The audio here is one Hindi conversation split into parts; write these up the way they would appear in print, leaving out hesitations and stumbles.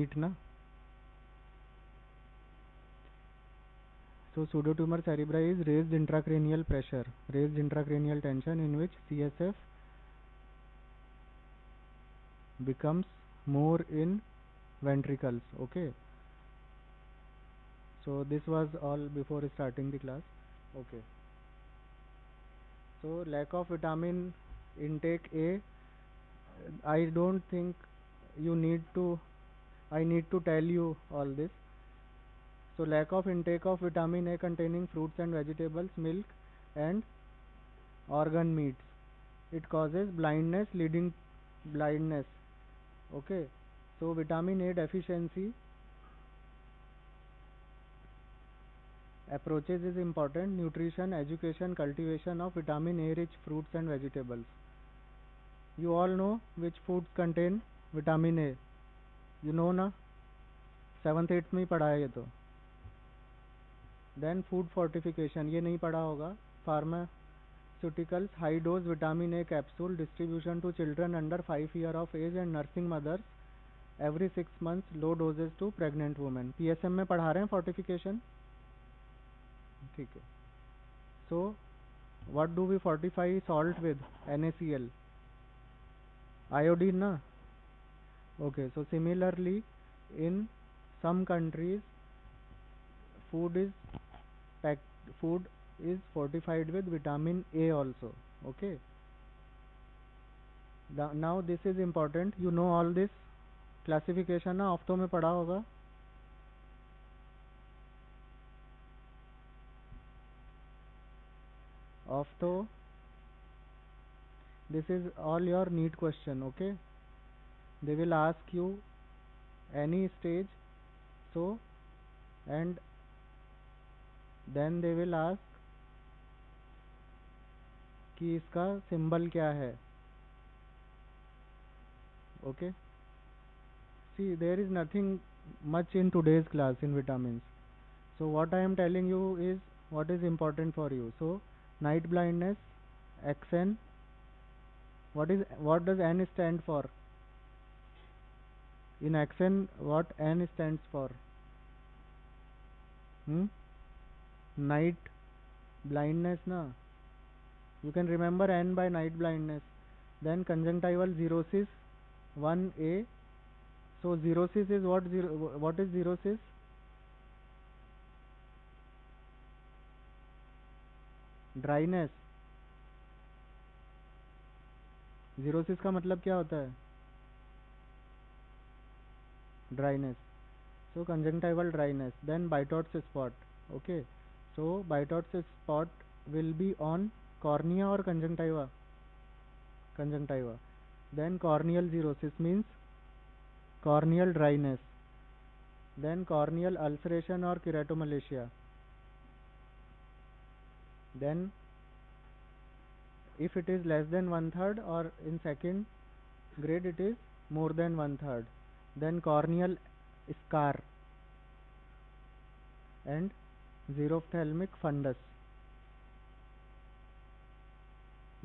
NEAT ना. So pseudotumor cerebri is raised intracranial pressure, raised intracranial tension in which CSF becomes more in ventricles. Okay. So this was all before starting the class. Okay. So lack of vitamin intake A, I don't think you need to, I need to tell you all this. So lack of intake of vitamin A containing fruits and vegetables, milk and organ meats, it causes blindness, leading blindness. Okay. So vitamin A deficiency approaches is important. Nutrition, education, cultivation of vitamin A rich fruits and vegetables. You all know which foods contain vitamin A. You know ना, 7th 8th में ही पढ़ा है ये तो. Then food fortification, ये नहीं पढ़ा होगा. Pharmaceuticals, high dose vitamin A capsule distribution to children under 5 years of age and nursing mothers every 6 months, low doses to pregnant women. PSM में पढ़ा रहे हैं fortification. ठीक है. So what do we fortify salt with? NaCl. Iodine ना. Okay. So similarly, in some countries, food is food is fortified with vitamin A also. Okay. Now this is important. You know all this classification ना ऑफ्थो में पढ़ा होगा. ऑफ्थो, this is all your NEET question. Okay. They will ask you any stage. So and then they will ask कि इसका सिंबल क्या है. Okay. See, there is nothing much in today's class in vitamins. So what I am telling you is what is important for you. So night blindness, XN. What does N stand for? In XN, what N stands for? Night blindness na. You can remember N by night blindness. Then conjunctival xerosis 1A. So xerosis is what? What is xerosis? Dryness. Xerosis का मतलब क्या होता है? Dryness. So conjunctival dryness. Then Bitort's spot. Okay. So Bitort's spot will be on cornea or conjunctiva? Conjunctiva. Then corneal xerosis means corneal dryness. Then corneal ulceration or keratomalacia. Then if it is less than 1/3 or in second grade it is more than 1/3. Then corneal scar and xerophthalmic fundus.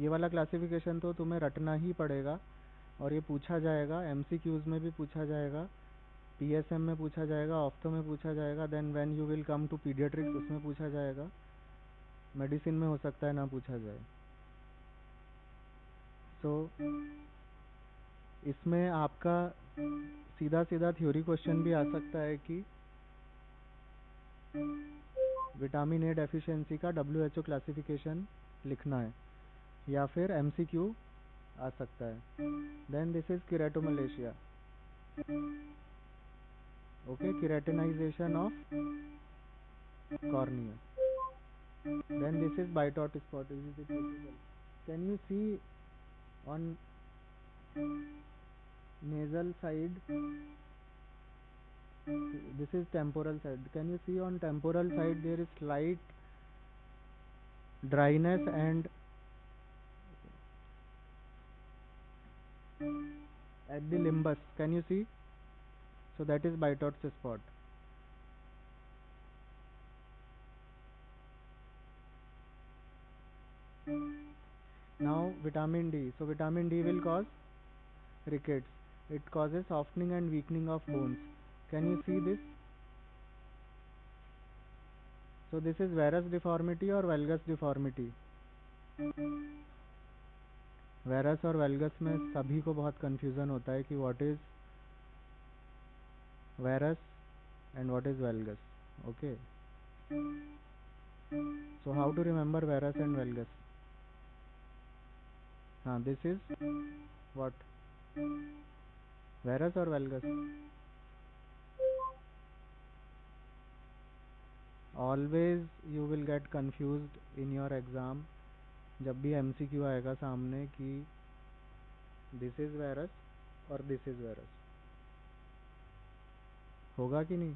ये वाला क्लासिफिकेशन तो तुम्हें रटना ही पड़ेगा और ये पूछा जाएगा, MCQs में भी पूछा जाएगा, PSM में पूछा जाएगा, ऑफ्थो में पूछा जाएगा. Then when you will come to paediatrics उसमें पूछा जाएगा. मेडिसिन में हो सकता है ना पूछा जाए. तो इसमें आपका सीधा सीधा थ्योरी क्वेश्चन भी आ सकता है कि विटामिन ए डेफिशिएंसी का WHO क्लासिफिकेशन लिखना है, या फिर MCQ आ सकता है. Then this is keratomalacia. Okay, keratinization of cornea. Then this is Bitot spot. Is it visible? Can you see on nasal side? This is temporal side. Can you see on temporal side there is slight dryness and at the limbus? Can you see? So that is Bitot's spot. Now vitamin D. So vitamin D will cause rickets. It causes softening and weakening of bones. Can you see this? So this is varus deformity or valgus deformity. Varus और वेलगस में सभी को बहुत कंफ्यूजन होता है कि what is varus and what is valgus. Okay, so how to remember varus and valgus? हाँ, दिस इज व्हाट, वेरस और valgus. Always you will get confused in your exam जब भी एमसीक्यू आएगा सामने कि दिस इज वेरस और दिस इज वेरस. होगा कि नहीं?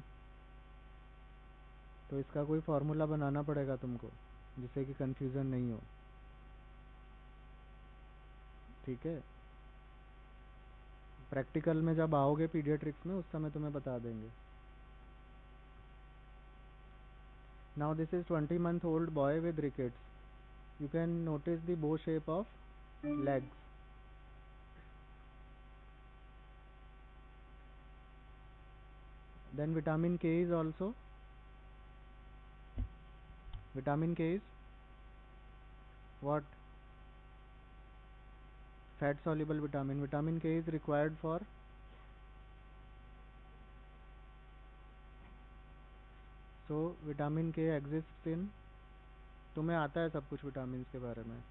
तो इसका कोई फॉर्मूला बनाना पड़ेगा तुमको जिससे कि कंफ्यूजन नहीं हो. ठीक है, प्रैक्टिकल में जब आओगे पीडियाट्रिक्स में उस समय तुम्हें बता देंगे. Now this is 20 month old boy with rickets. You can notice the bow shape of legs. Then vitamin K is also, vitamin K is what? Fat soluble vitamin. Vitamin K is required for so vitamin K exists in, तुम्हें आता है सब कुछ विटामिन के बारे में,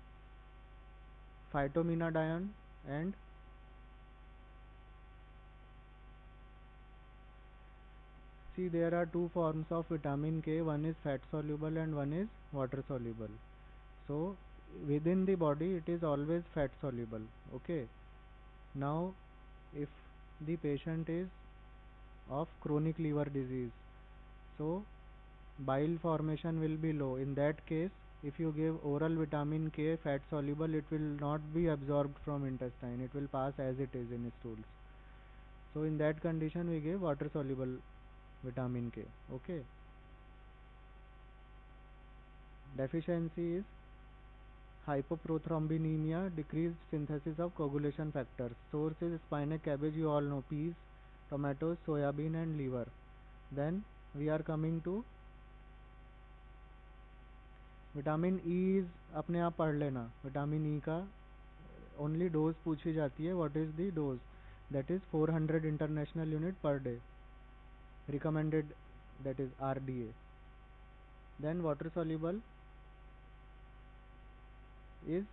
फाइटोमिनाडायन and see there are two forms of vitamin K, one is fat soluble and one is water soluble. So within the body it is always fat soluble. Okay, now if the patient is of chronic liver disease, so bile formation will be low. In that case, if you give oral vitamin K fat soluble, it will not be absorbed from intestine, it will pass as it is in stools. So in that condition we give water soluble vitamin K. Okay, deficiency is hypoprothrombemia, decreased synthesis of coagulation factors. Source is spinach, cabbage, you all know, peas, tomatoes, soybean and liver. Then we are coming to vitamin E. अपने आप पढ़ लेना, विटामिन ई का ओनली डोज पूछी जाती है. What is the dose? That is 400 international unit per day, recommended, that is RDA. Then water soluble is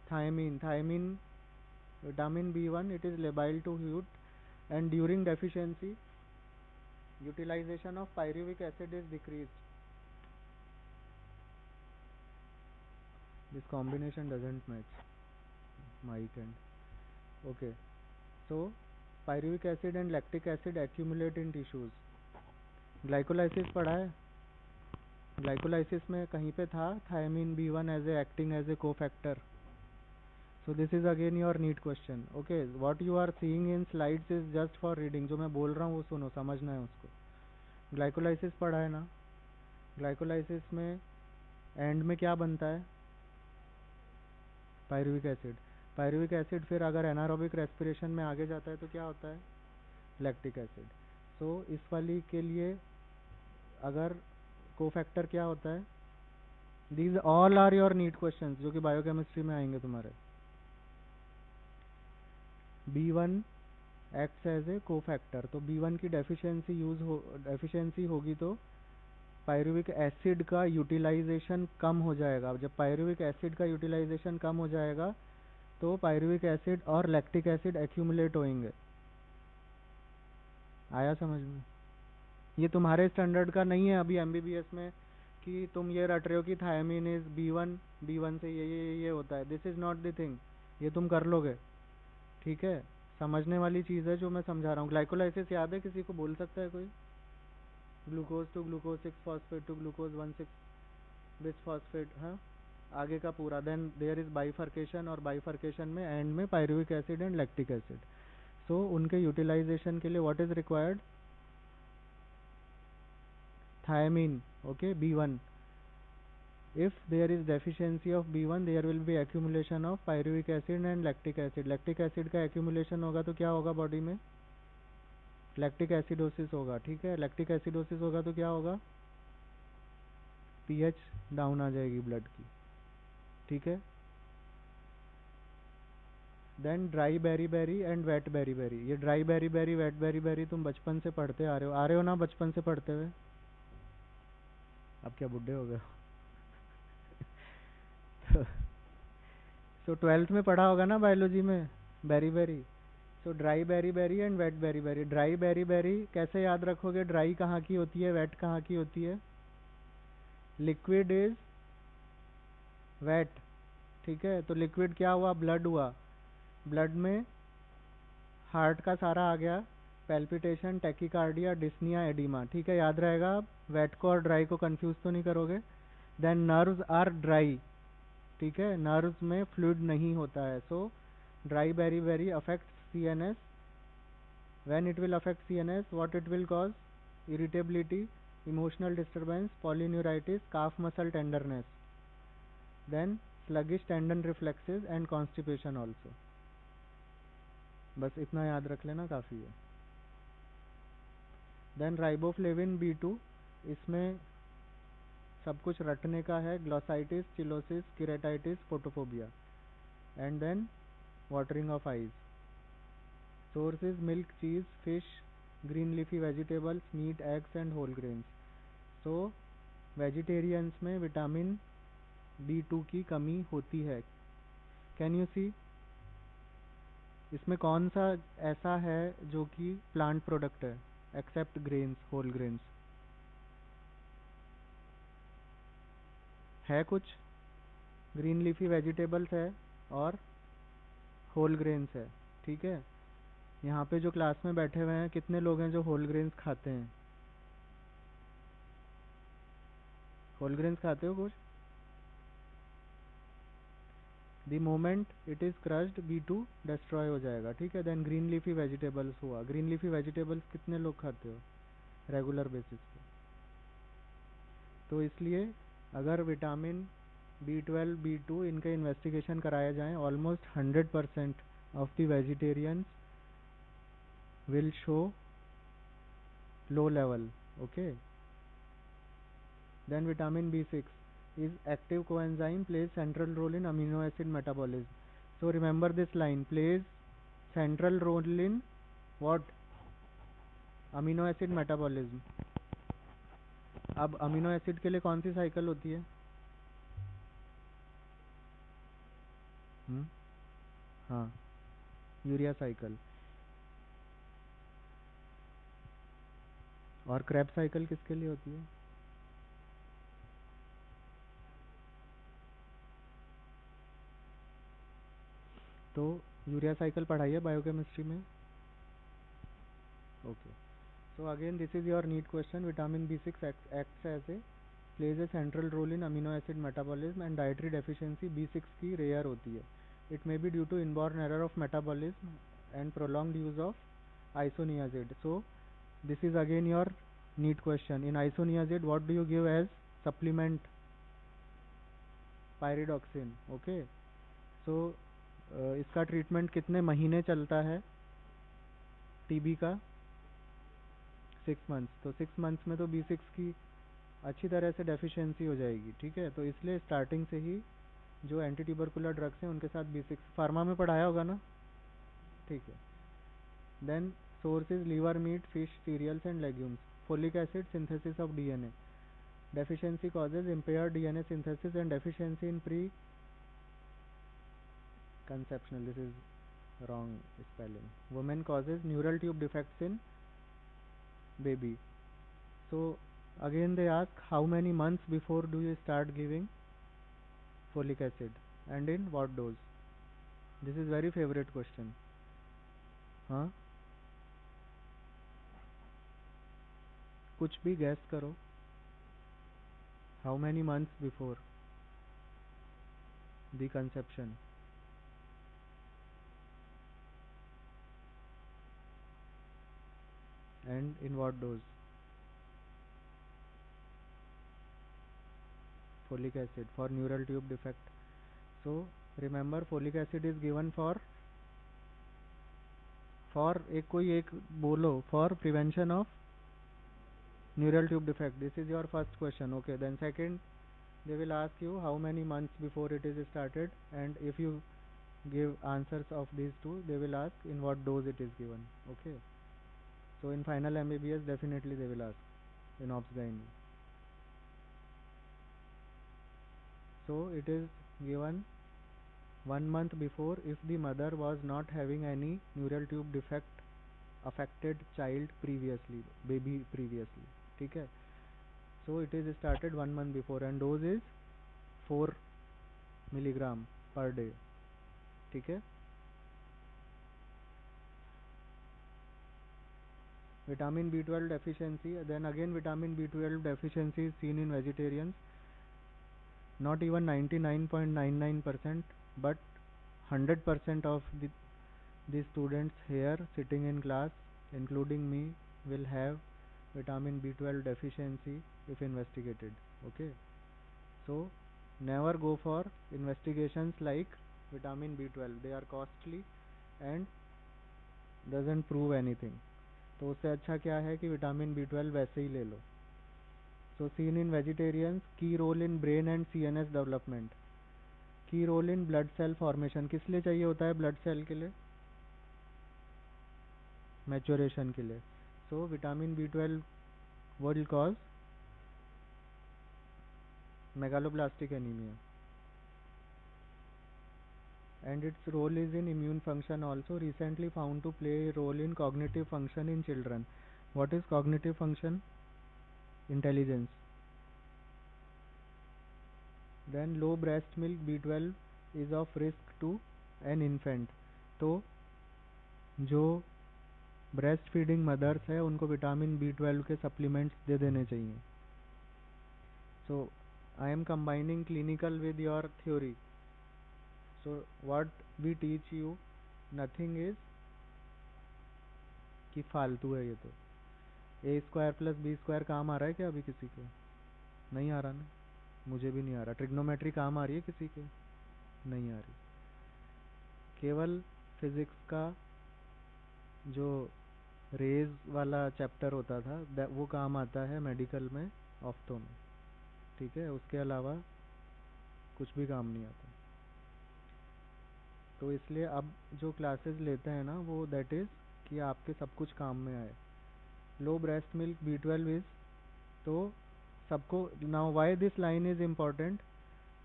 thiamine. Thiamine, vitamin B1, it is labile to hute, and during deficiency utilization of pyruvic acid is decreased. This combination doesn't match mic and okay. So pyruvic acid and lactic acid accumulate in tissues. Glycolysis पढ़ा है? ग्लाइकोलाइसिस में कहीं पे था thiamine B1 as a acting as a cofactor. So this is again your NEET question. Okay, what you are seeing in slides is just for reading. जो मैं बोल रहा हूँ वो सुनो, समझना है उसको. ग्लाइकोलाइसिस पढ़ा है ना? ग्लाइकोलाइसिस में एंड में क्या बनता है? Pyruvic acid. पायरुविक एसिड फिर अगर एनारोबिक रेस्पिरेशन में आगे जाता है तो क्या होता है? Lactic acid. सो इस वाली के लिए अगर कोफैक्टर क्या होता है? These all are your NEET questions जो कि बायोकेमिस्ट्री में आएंगे तुम्हारे. B1 acts as a cofactor. तो B1 की डेफिशिएंसी होगी तो पायरुविक एसिड का यूटिलाइजेशन कम हो जाएगा. जब पायरुविक एसिड का यूटिलाइजेशन कम हो जाएगा तो पायरुविक एसिड और लैक्टिक एसिड एक्यूमुलेट होंगे. आया समझ में? ये तुम्हारे स्टैंडर्ड का नहीं है अभी MBBS में कि तुम ये रट रहे हो कि थायमिन इज B1 से ये होता है. This is not the thing. ये तुम कर लोगे. ठीक है, समझने वाली चीज़ है जो मैं समझा रहा हूँ. ग्लाइकोलाइसिस याद है किसी को? बोल सकता है कोई? Glucose to glucose 6 phosphate to glucose 1,6 bis phosphate. हाँ, आगे का पूरा. देन देयर इज बाइफर्केशन, और बाइफर्केशन में एंड में pyruvic acid and lactic acid. So उनके यूटिलाइजेशन के लिए what is required? thiamine. Okay, B1. If there is deficiency of B1, there will be accumulation of pyruvic acid and lactic acid. Lactic acid का accumulation होगा तो क्या होगा बॉडी में? लैक्टिक एसिडोसिस होगा, ठीक है। लैक्टिक एसिडोसिस होगा तो क्या होगा, पीएच डाउन आ जाएगी ब्लड की, ठीक है। Then dry beriberi and wet beriberi. ये dry beriberi, wet beriberi तुम बचपन से पढ़ते आ रहे हो ना, बचपन से पढ़ते हुए। अब क्या बुढ़े हो गए हो सो 12th में पढ़ा होगा ना बायोलॉजी में, beriberi. So dry beriberi and wet beriberi. Dry beriberi कैसे याद रखोगे, ड्राई कहाँ की होती है, वेट कहाँ की होती है, लिक्विड इज वेट, ठीक है। तो लिक्विड क्या हुआ, ब्लड हुआ, ब्लड में हार्ट का सारा आ गया, पैल्पिटेशन, टैकीकार्डिया, डिस्निया, एडिमा, ठीक है, याद रहेगा। आप वेट को और ड्राई को कंफ्यूज तो नहीं करोगे। देन नर्व्स आर ड्राई, ठीक है, नर्व्स में फ्लूइड नहीं होता है। So dry beriberi affect CNS. When it will affect CNS, what it will cause, irritability, emotional disturbance, polyneuritis, calf muscle tenderness, then sluggish tendon reflexes and constipation also। बस इतना याद रख लेना काफ़ी है। देन राइबोफ्लेविन B2, इसमें सब कुछ रटने का है, glossitis, cheilosis, keratitis, photophobia, and then watering of eyes. Sources milk, cheese, fish, green leafy vegetables, meat, eggs and whole grains. So vegetarians में विटामिन B2 की कमी होती है। कैन यू सी, इसमें कौन सा ऐसा है जो कि प्लांट प्रोडक्ट है, एक्सेप्ट ग्रेन्स, होल ग्रेन्स, है कुछ, ग्रीन लीफी वेजिटेबल्स है और होल ग्रेन्स है, ठीक है। यहाँ पे जो क्लास में बैठे हुए हैं कितने लोग हैं जो होल ग्रेन्स खाते हैं, होल ग्रेन्स खाते हो कुछ। The moment it is crushed B2 destroy हो जाएगा, ठीक है। देन ग्रीन लीफी वेजिटेबल्स हुआ, ग्रीन लीफी वेजिटेबल्स कितने लोग खाते हो रेगुलर बेसिस पे। तो इसलिए अगर विटामिन B12, B2 इनके इन्वेस्टिगेशन कराया जाए, almost 100% of the vegetarians will show low level, okay. Then vitamin B6 is active coenzyme, plays central role in amino acid metabolism. So remember this line, plays central role in what, amino acid metabolism। अब अमीनो एसिड के लिए कौन सी साइकिल होती है, हम्म, हाँ, यूरिया साइकिल। और क्रैब साइकिल किसके लिए होती है, तो यूरिया साइकिल पढ़ाई है बायोकेमिस्ट्री में, okay. So again this is your NEET question, vitamin B6 acts as a plays a central role in amino acid metabolism and dietary deficiency B6 की rare होती है। It may be due to inborn error of metabolism and prolonged use of isoniazid। So this is again your NEET question, in isoniazid what do you give as supplement, pyridoxine, okay। So इसका ट्रीटमेंट कितने महीने चलता है टीबी का, 6 मंथ्स। तो 6 मंथ्स में तो B6 की अच्छी तरह से डेफिशिएंसी हो जाएगी, ठीक है। तो इसलिए स्टार्टिंग से ही जो एंटी ट्यूबरकुलर ड्रग्स हैं उनके साथ B6 फार्मा में पढ़ाया होगा ना, ठीक है। Then sources liver, meat, fish, cereals and legumes. Folic acid, synthesis of DNA, deficiency causes impaired DNA synthesis and deficiency in pre-conceptional, this is wrong spelling, women causes neural tube defects in baby। So again they ask how many months before do you start giving folic acid and in what dose, this is very favorite question, हाँ, कुछ भी गैस करो, how many months before the conception, and in what dose, folic acid for neural tube defect। So remember folic acid is given for for एक कोई एक बोलो, for prevention of neural tube defect. This is your first question. Okay, then second, they will ask you how many months before it is started, and if you give answers of these two, they will ask in what dose it is given. Okay, so in final MBBS definitely they will ask in obs gynae. So it is given 1 month before if the mother was not having any neural tube defect affected child previously, baby previously. ठीक है, so it is started 1 month before and dose is 4 milligram per day. ठीक है. Vitamin B12 deficiency, then again vitamin B12 deficiency is seen in vegetarians, not even 99.99%, but 100% of the students here sitting in class, including me, will have vitamin B12 deficiency if investigated. Okay, so never go for investigations like vitamin B12. They are costly and doesn't prove anything. तो उससे अच्छा क्या है कि विटामिन B12 वैसे ही ले लो. So seen in vegetarians, key role in brain and CNS development, key role in blood cell formation. किस लिए चाहिए होता है ब्लड सेल के लिए? मैच्योरेशन के लिए. So vitamin B12 will cause megaloblastic anemia, and its role is in immune function also, recently found to play a role in cognitive function in children. What is cognitive function? Intelligence. Then low breast milk B12 is of risk to an infant. तो जो ब्रेस्ट फीडिंग मदर्स है उनको विटामिन B12 के सप्लीमेंट्स दे देने चाहिए. So I am combining clinical with your theory. So what we teach you, nothing is कि फालतू है ये. तो A square plus B square काम आ रहा है क्या अभी किसी को? नहीं आ रहा ना, मुझे भी नहीं आ रहा. ट्रिग्नोमेट्री काम आ रही है किसी के? नहीं आ रही. केवल फिजिक्स का जो रेज वाला चैप्टर होता था वो काम आता है मेडिकल में, ऑफ्थो में. ठीक है, उसके अलावा कुछ भी काम नहीं आता. तो इसलिए अब जो क्लासेस लेते हैं ना वो दैट इज़ कि आपके सब कुछ काम में आए. लो ब्रेस्ट मिल्क B12 इज, तो सबको now why this line is important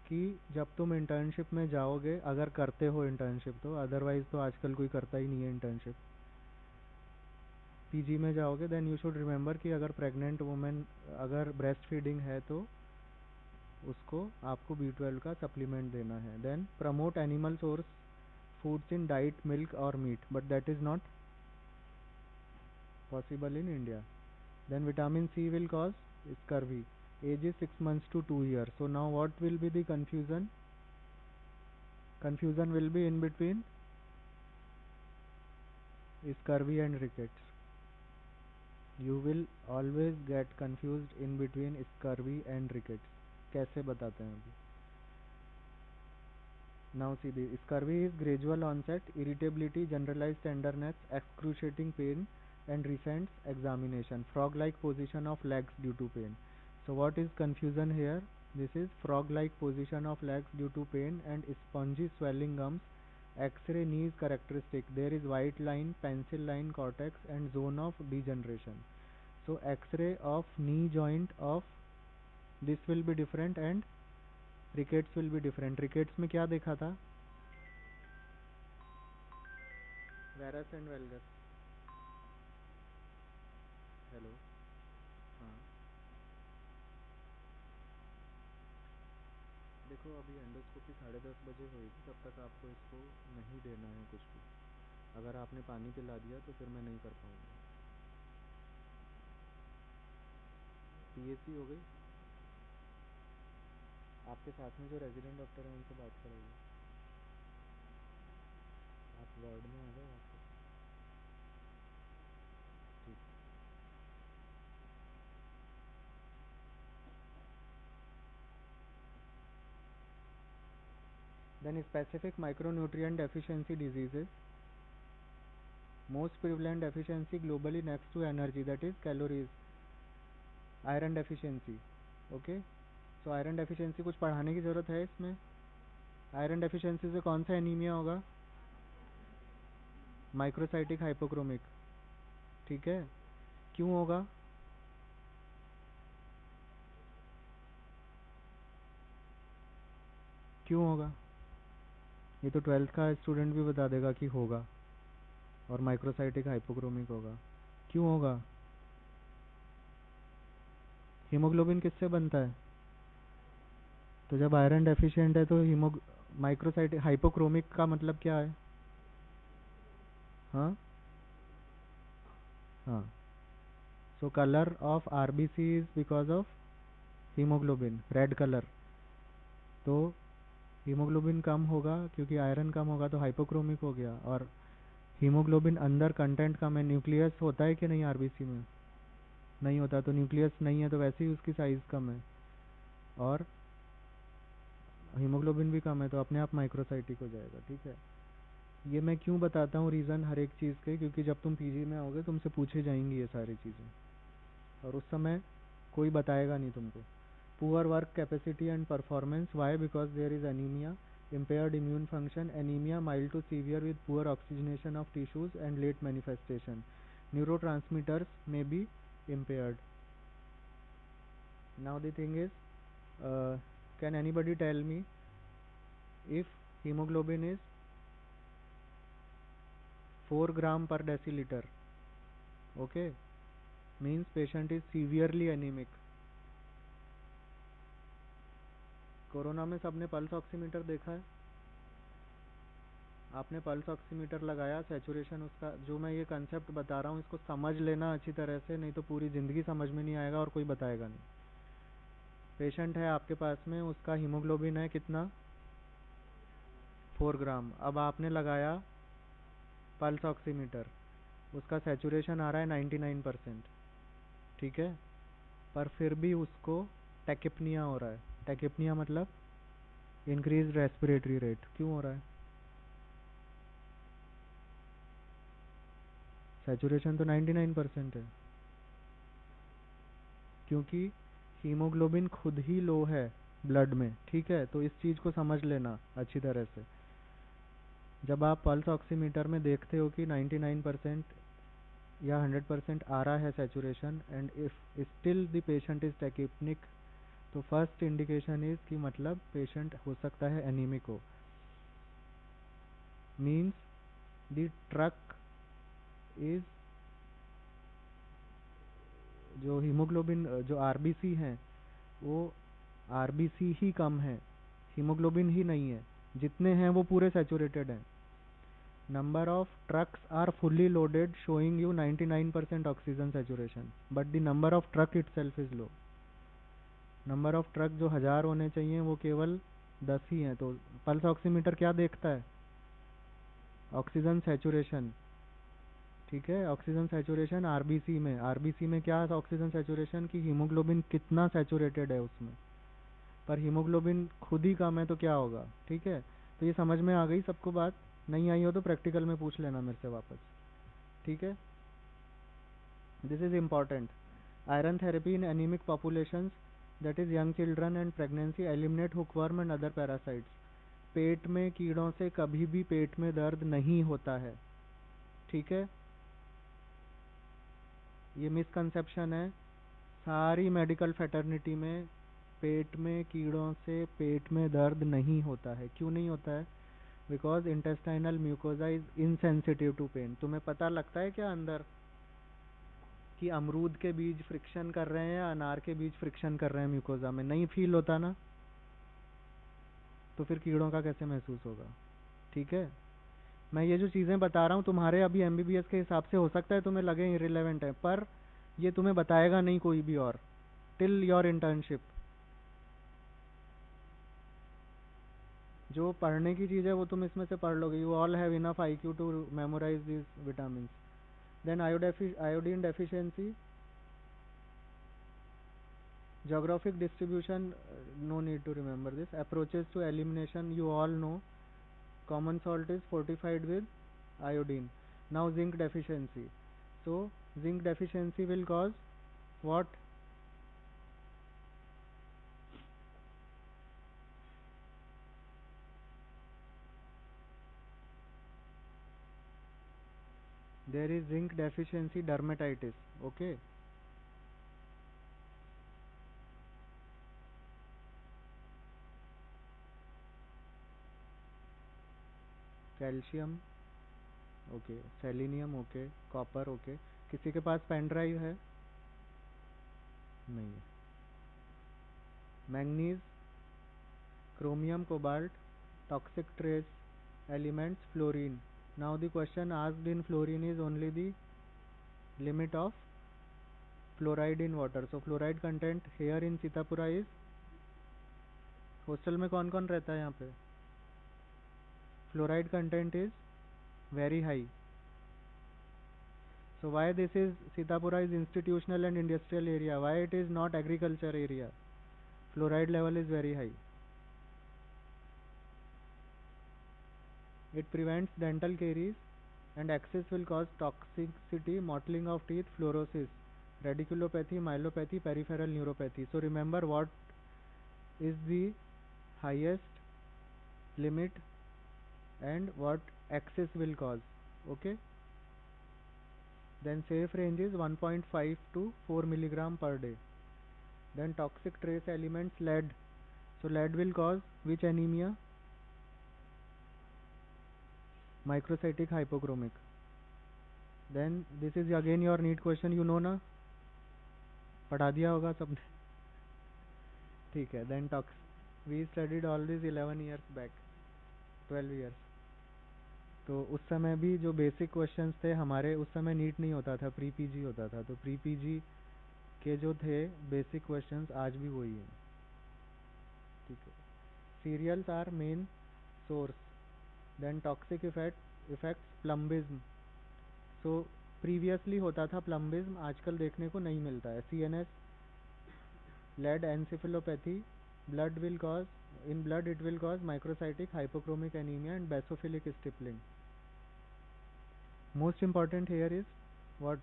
कि जब तुम इंटर्नशिप में जाओगे, अगर करते हो इंटर्नशिप तो, अदरवाइज तो आजकल कोई करता ही नहीं है इंटर्नशिप. पीजी में जाओगे देन यू शुड रिमेंबर कि अगर प्रेग्नेंट वुमेन अगर ब्रेस्ट फीडिंग है तो उसको आपको B12 का सप्लीमेंट देना है. Then promote animal source foods in diet, milk or meat, but that is not possible in India. Then vitamin C will cause scurvy. Age is 6 months to 2 years. So now what will be the confusion? Confusion will be in between scurvy and rickets. You will always get confused in between scurvy and rickets. कैसे बताते हैं अभी? Now see, the scurvy is gradual onset, irritability, generalized tenderness, excruciating pain, and recent examination. Frog-like position of legs due to pain. So what is confusion here? This is frog-like position of legs due to pain and spongy swelling gums. X-ray knee is characteristic. There is white line, pencil line, cortex, and zone of degeneration. So X-ray of knee joint of this will be different and rickets will be different. Rickets में क्या देखा था? Varus and valgus. हेलो. हाँ, देखो अभी एंडोस्कोपी 10:30 बजे होगी, तब तक आपको इसको नहीं देना है कुछ भी. अगर आपने पानी पिला दिया तो फिर मैं नहीं कर पाऊँगा. पीएसी हो गई. आपके साथ में जो रेजिडेंट डॉक्टर हैं उनसे बात कराइए. आप वार्ड में आ जाओ वापस. ठीक. Then specific micronutrient deficiency diseases. Most prevalent deficiency globally next to energy, that is calories. Iron deficiency. Okay, so iron deficiency कुछ पढ़ाने की ज़रूरत है इसमें? आयरन डेफिशिएंसी से कौन सा एनीमिया होगा? Microcytic hypochromic. ठीक है, क्यों होगा? क्यों होगा? ये तो 12th का स्टूडेंट भी बता देगा कि होगा, और माइक्रोसाइटिक हाइपोक्रोमिक होगा. क्यों होगा? हीमोग्लोबिन किससे बनता है? तो जब आयरन डेफिशिएंट है तो माइक्रोसाइटिक हाइपोक्रोमिक का मतलब क्या है? हाँ हाँ. So colour of RBC is because of haemoglobin, red colour. तो हीमोग्लोबिन कम होगा क्योंकि आयरन कम होगा तो हाइपोक्रोमिक हो गया. और हीमोग्लोबिन अंदर कंटेंट कम है. न्यूक्लियस होता है कि नहीं आरबीसी में? नहीं होता. तो न्यूक्लियस नहीं है तो वैसे ही उसकी साइज कम है, और हीमोग्लोबिन भी कम है तो अपने आप माइक्रोसाइटिक हो जाएगा. ठीक है, ये मैं क्यों बताता हूँ रीज़न हर एक चीज़ के, क्योंकि जब तुम पीजी में आओगे तुमसे पूछे जाएंगी ये सारी चीज़ें, और उस समय कोई बताएगा नहीं तुमको. Poor work capacity and performance. Why? Because there is anaemia, impaired immune function, anemia mild to severe with poor oxygenation of tissues and late manifestation. Neurotransmitters may be impaired. Now the thing is, can anybody tell me, if hemoglobin is 4 gram per deciliter, okay, means patient is severely anemic. Corona में सबने पल्स ऑक्सीमीटर देखा है? आपने पल्स ऑक्सीमीटर लगाया, सैचुरेशन उसका, जो मैं ये कंसेप्ट बता रहा हूँ इसको समझ लेना अच्छी तरह से, नहीं तो पूरी ज़िंदगी समझ में नहीं आएगा और कोई बताएगा नहीं. पेशेंट है आपके पास में, उसका हीमोग्लोबिन है कितना? 4 ग्राम. अब आपने लगाया पल्स ऑक्सीमीटर, उसका सैचुरेशन आ रहा है 99%. ठीक है, पर फिर भी उसको टैकिप्निया हो रहा है. टैकिप्निया मतलब इंक्रीज रेस्पिरेटरी रेट. क्यों हो रहा है? सैचुरेशन तो 99% है. क्योंकि हीमोग्लोबिन खुद ही लो है ब्लड में. ठीक है, तो इस चीज़ को समझ लेना अच्छी तरह से. जब आप पल्स ऑक्सीमीटर में देखते हो कि 99% या 100% आ रहा है saturation, and if still the patient is tachypneic, तो फर्स्ट इंडिकेशन इज कि मतलब पेशेंट हो सकता है एनीमिक हो. मीन्स द ट्रक इज, जो हीमोग्लोबिन जो आरबीसी हैं वो आरबीसी ही कम है, हीमोग्लोबिन ही नहीं है. जितने हैं वो पूरे सैचुरेटेड हैं. Number of trucks are fully loaded showing you 99% oxygen saturation, but the number of truck itself is low. Number of truck जो 1000 होने चाहिए वो केवल 10 ही हैं. तो पल्स ऑक्सीमीटर क्या देखता है? Oxygen saturation. ठीक है, ऑक्सीजन सैचुरेशन आरबीसी में. आरबीसी में क्या ऑक्सीजन सैचुरेशन की हीमोग्लोबिन कितना सैचुरेटेड है उसमें, पर हीमोग्लोबिन खुद ही कम है तो क्या होगा. ठीक है, तो ये समझ में आ गई सबको बात? नहीं आई हो तो प्रैक्टिकल में पूछ लेना मेरे से वापस. ठीक है, this is important. Iron therapy in anaemic populations, that is young children and pregnancy, eliminate hookworm and other parasites. पेट में कीड़ों से कभी भी पेट में दर्द नहीं होता है. ठीक है, ये मिसकंसेप्शन है सारी मेडिकल फैटर्निटी में. पेट में कीड़ों से पेट में दर्द नहीं होता है. क्यों नहीं होता है? Because intestinal mucosa is insensitive to pain. तुम्हें पता लगता है क्या अंदर कि अमरूद के बीज फ्रिक्शन कर रहे हैं या अनार के बीज फ्रिक्शन कर रहे हैं म्यूकोजा में? नहीं फील होता ना, तो फिर कीड़ों का कैसे महसूस होगा? ठीक है, मैं ये जो चीज़ें बता रहा हूँ तुम्हारे अभी एमबीबीएस के हिसाब से हो सकता है तुम्हें लगे इरिलेवेंट है, पर ये तुम्हें बताएगा नहीं कोई भी और टिल योर इंटर्नशिप. जो पढ़ने की चीज़ है वो तुम इसमें से पढ़ लोगे. You all have enough IQ to memorise this vitamin. Then iodine deficiency, geographic distribution, no need to remember this. Approaches to elimination, you all know. Common salt is fortified with iodine. Now zinc deficiency. So zinc deficiency will cause what? There is zinc deficiency dermatitis. Okay. Calcium. Okay, selenium okay, copper okay. किसी के पास पेन ड्राइव है? नहीं है। Manganese, chromium, cobalt, toxic trace elements, fluorine. Now the question asked in fluorine is only the limit of fluoride in water. So fluoride content here in Sitapura is, hostel में कौन कौन रहता है यहाँ पे? Fluoride content is very high. So why this is Sitapura is institutional and industrial area? Why it is not agriculture area? Fluoride level is very high. It prevents dental caries and excess will cause toxicity, mottling of teeth, fluorosis, radiculopathy, myelopathy, peripheral neuropathy. So remember what is the highest limit and what excess will cause. Okay. Then safe range is 1.5 to 4 milligram per day. Then toxic trace elements, lead. So lead will cause which anemia? Microcytic hypochromic. Then this is again your NEET question, you know ना, पढ़ा दिया होगा सबने, ठीक है। Then tox, we studied all these 11 years back, 12 years. तो उस समय भी जो बेसिक क्वेश्चंस थे हमारे, उस समय नीट नहीं होता था, प्री पीजी होता था। तो प्री पीजी के जो थे बेसिक क्वेश्चंस आज भी वही हैं, ठीक है। Cereals are main source. Then toxic effects, plumbism. So previously होता था प्लम्बिज्म, आजकल देखने को नहीं मिलता है। CNS, lead, encephalopathy, blood will cause, in blood it will cause microcytic hypochromic anemia and basophilic stippling. Most important here is what?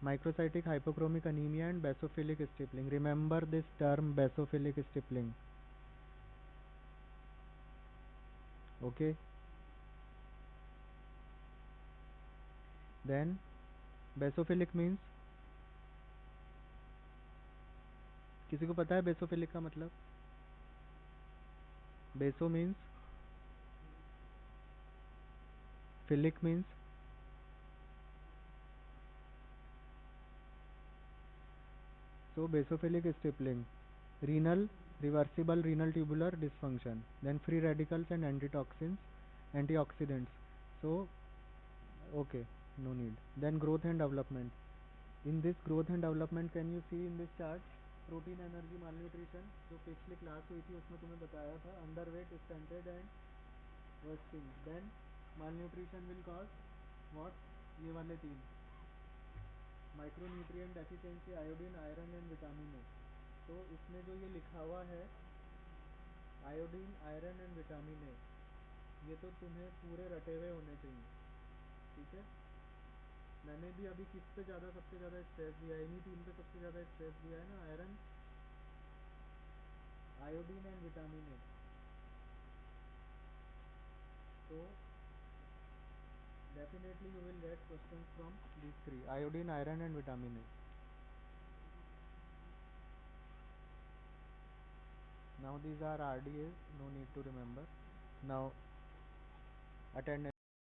Microcytic hypochromic anemia and basophilic stippling. Remember this term, basophilic stippling. Okay. Then basophilic means, किसी को पता है basophilic का मतलब? Baso means, philic means, so basophilic stippling. Renal, reversible renal tubular dysfunction. Then free radicals and antioxidants. So okay, no need. Then growth and development. In this growth and development, can you see in this chart protein energy malnutrition, जो पिछली क्लास हुई थी उसमें तुम्हें बताया था, underweight, stunted and wasting. Then malnutrition will cause what? ये वाले तीन, micronutrient deficiency, iodine, iron and vitamin A. तो इसमें जो ये लिखा हुआ है आयोडीन, आयरन एंड विटामिन ए, ये तो तुम्हें पूरे रटे हुए होने चाहिए, ठीक है। मैंने भी अभी किस पे ज़्यादा, सबसे ज़्यादा स्ट्रेस दिया है, इन्हीं तीन पे सबसे ज़्यादा स्ट्रेस दिया है ना, iron, iodine and vitamin A. तो definitely you will get questions from these three, iodine, iron and vitamin A. Now these are RDAs, no need to remember. Now attendance.